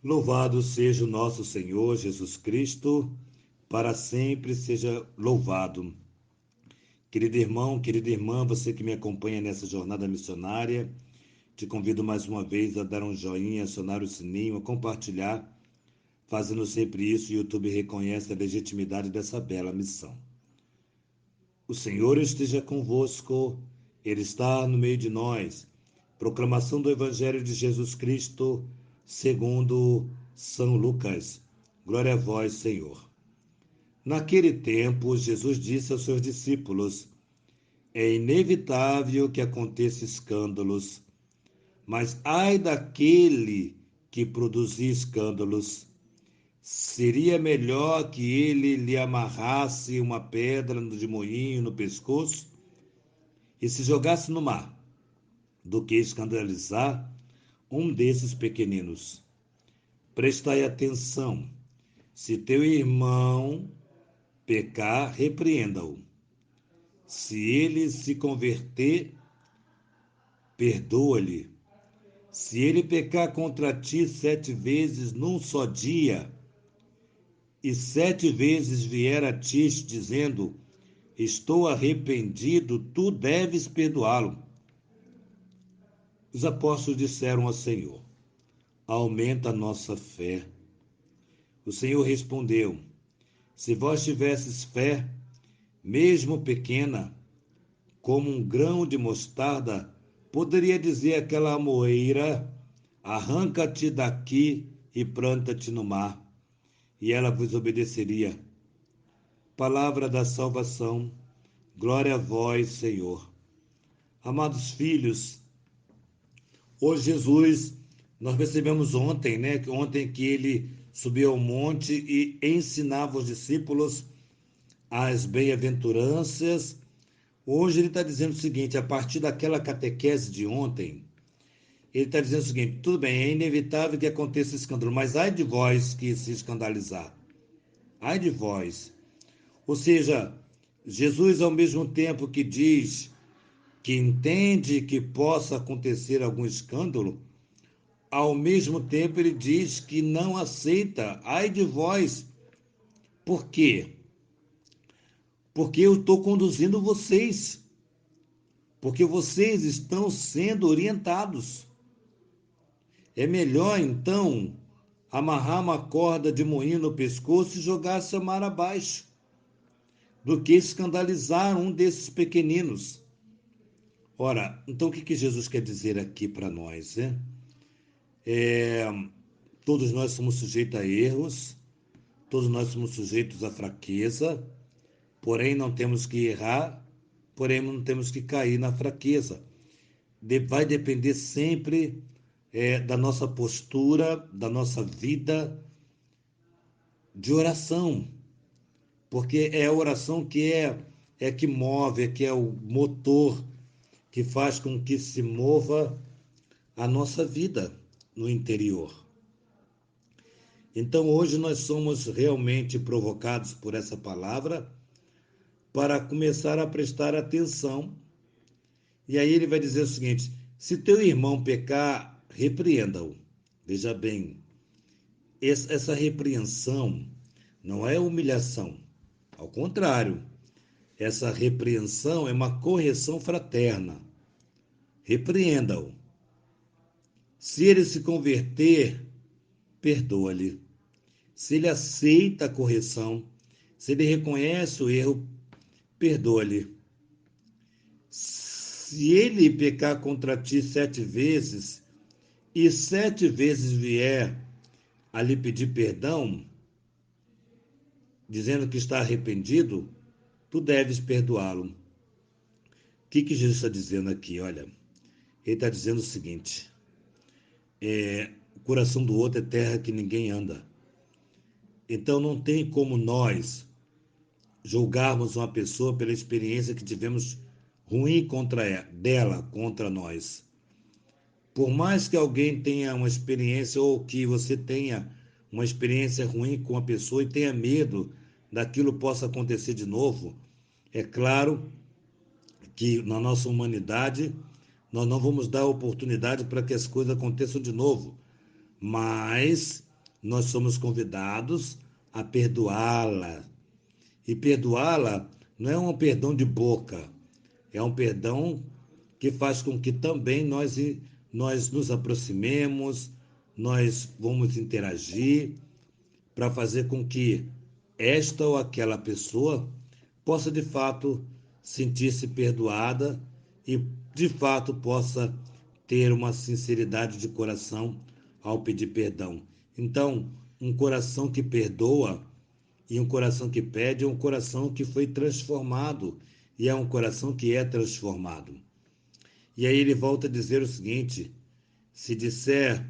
Louvado seja o nosso Senhor Jesus Cristo, para sempre seja louvado. Querido irmão, querida irmã, você que me acompanha nessa jornada missionária, te convido mais uma vez a dar um joinha, acionar o sininho, a compartilhar. Fazendo sempre isso, o YouTube reconhece a legitimidade dessa bela missão. O Senhor esteja convosco, Ele está no meio de nós. Proclamação do Evangelho de Jesus Cristo, segundo São Lucas. Glória a vós, Senhor. Naquele tempo, Jesus disse aos seus discípulos: é inevitável que aconteça escândalos, mas ai daquele que produzir escândalos. Seria melhor que ele lhe amarrasse uma pedra de moinho no pescoço e se jogasse no mar, do que escandalizar um desses pequeninos. Prestai atenção. Se teu irmão pecar, repreenda-o. Se ele se converter, perdoa-lhe. Se ele pecar contra ti 7 vezes num só dia, e 7 vezes vier a ti dizendo: estou arrependido, tu deves perdoá-lo. Os apóstolos disseram ao Senhor: aumenta a nossa fé. O Senhor respondeu: se vós tivesses fé, mesmo pequena, como um grão de mostarda, poderia dizer àquela amoeira: arranca-te daqui e planta-te no mar, e ela vos obedeceria. Palavra da salvação, glória a vós, Senhor. Amados filhos, hoje Jesus, nós percebemos ontem, Ontem que ele subiu ao monte e ensinava os discípulos as bem-aventuranças. Hoje ele está dizendo o seguinte, a partir daquela catequese de ontem, ele está dizendo o seguinte: tudo bem, é inevitável que aconteça escândalo, mas ai de vós que se escandalizar. Ai de vós. Ou seja, Jesus, ao mesmo tempo que diz que entende que possa acontecer algum escândalo, ao mesmo tempo ele diz que não aceita. Ai de vós. Por quê? Porque eu estou conduzindo vocês. Porque vocês estão sendo orientados. É melhor, então, amarrar uma corda de moinho no pescoço e jogar-se ao mar abaixo, do que escandalizar um desses pequeninos. Ora, então o que Jesus quer dizer aqui para nós, né? Todos nós somos sujeitos a erros, todos nós somos sujeitos à fraqueza, porém não temos que errar, porém não temos que cair na fraqueza. Vai depender sempre da nossa postura, da nossa vida de oração, porque é a oração que é que move, que é o motor que faz com que se mova a nossa vida no interior. Então hoje nós somos realmente provocados por essa palavra para começar a prestar atenção. E aí ele vai dizer o seguinte: se teu irmão pecar, repreenda-o. Veja bem, essa repreensão não é humilhação. Ao contrário, essa repreensão é uma correção fraterna. Repreenda-o. Se ele se converter, perdoa-lhe. Se ele aceita a correção, se ele reconhece o erro, perdoa-lhe. Se ele pecar contra ti 7 vezes, e 7 vezes vier a lhe pedir perdão, dizendo que está arrependido, tu deves perdoá-lo. O que Jesus está dizendo aqui? Olha, ele está dizendo o seguinte: o coração do outro é terra que ninguém anda. Então não tem como nós julgarmos uma pessoa pela experiência que tivemos ruim contra nós. Por mais que alguém tenha uma experiência ou que você tenha uma experiência ruim com a pessoa e tenha medo daquilo possa acontecer de novo, é claro que na nossa humanidade nós não vamos dar oportunidade para que as coisas aconteçam de novo, mas nós somos convidados a perdoá-la. E perdoá-la não é um perdão de boca, é um perdão que faz com que também nós nos aproximemos, nós vamos interagir para fazer com que esta ou aquela pessoa possa de fato sentir-se perdoada e de fato possa ter uma sinceridade de coração ao pedir perdão. Então, um coração que perdoa e um coração que pede é um coração que foi transformado e é um coração que é transformado. E aí ele volta a dizer o seguinte: se disser,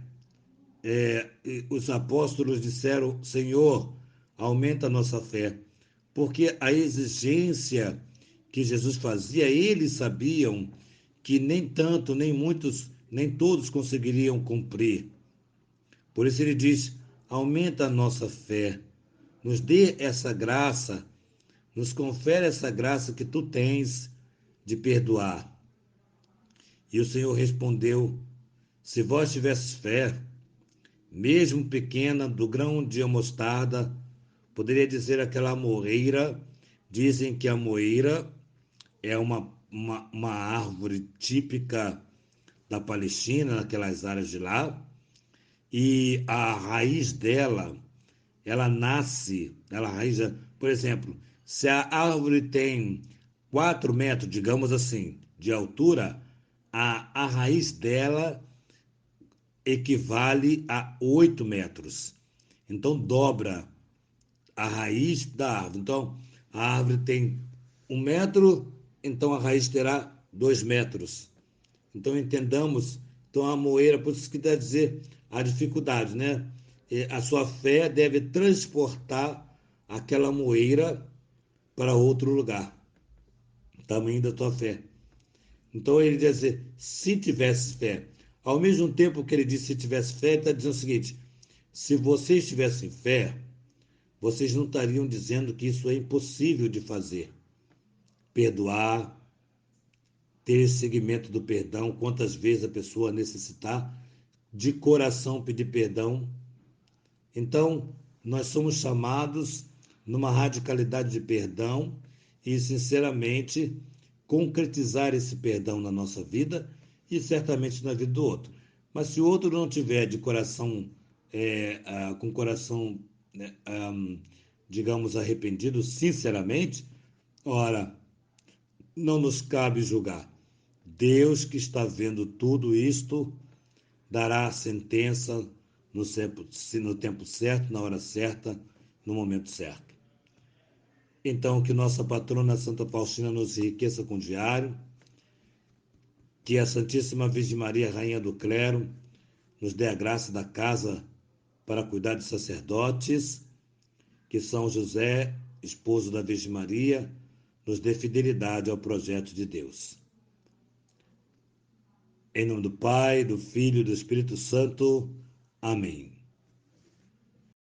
os apóstolos disseram, Senhor, aumenta a nossa fé, porque a exigência que Jesus fazia, eles sabiam que nem tanto, nem muitos, nem todos conseguiriam cumprir. Por isso ele diz, aumenta a nossa fé, nos dê essa graça, nos confere essa graça que tu tens de perdoar. E o Senhor respondeu, se vós tivesses fé, mesmo pequena, do grão de mostarda, poderia dizer aquela moreira, dizem que a moreira é uma árvore típica da Palestina, naquelas áreas de lá, e a raiz dela, ela nasce, ela raiz, por exemplo, se a árvore tem 4 metros, digamos assim, de altura, a raiz dela equivale a 8 metros. Então, dobra a raiz da árvore. Então, a árvore tem 1 metro, então a raiz terá 2 metros. Então, entendamos, então a moeira, por isso que quer dizer a dificuldade, né? A sua fé deve transportar aquela moeira para outro lugar, o tamanho da tua fé. Então ele diz assim, se tivesse fé. Ao mesmo tempo que ele diz se tivesse fé, ele está dizendo o seguinte, se vocês tivessem fé, vocês não estariam dizendo que isso é impossível de fazer. Perdoar, ter esse segmento do perdão, quantas vezes a pessoa necessitar de coração pedir perdão. Então, nós somos chamados numa radicalidade de perdão e, sinceramente, concretizar esse perdão na nossa vida e certamente na vida do outro. Mas se o outro não tiver de coração, com coração, né, digamos, arrependido, sinceramente, ora, não nos cabe julgar. Deus que está vendo tudo isto dará a sentença no tempo certo, na hora certa, no momento certo. Então, que nossa patrona Santa Faustina nos enriqueça com o diário, que a Santíssima Virgem Maria, Rainha do Clero, nos dê a graça da casa para cuidar de sacerdotes, que São José, esposo da Virgem Maria, nos dê fidelidade ao projeto de Deus. Em nome do Pai, do Filho e do Espírito Santo. Amém.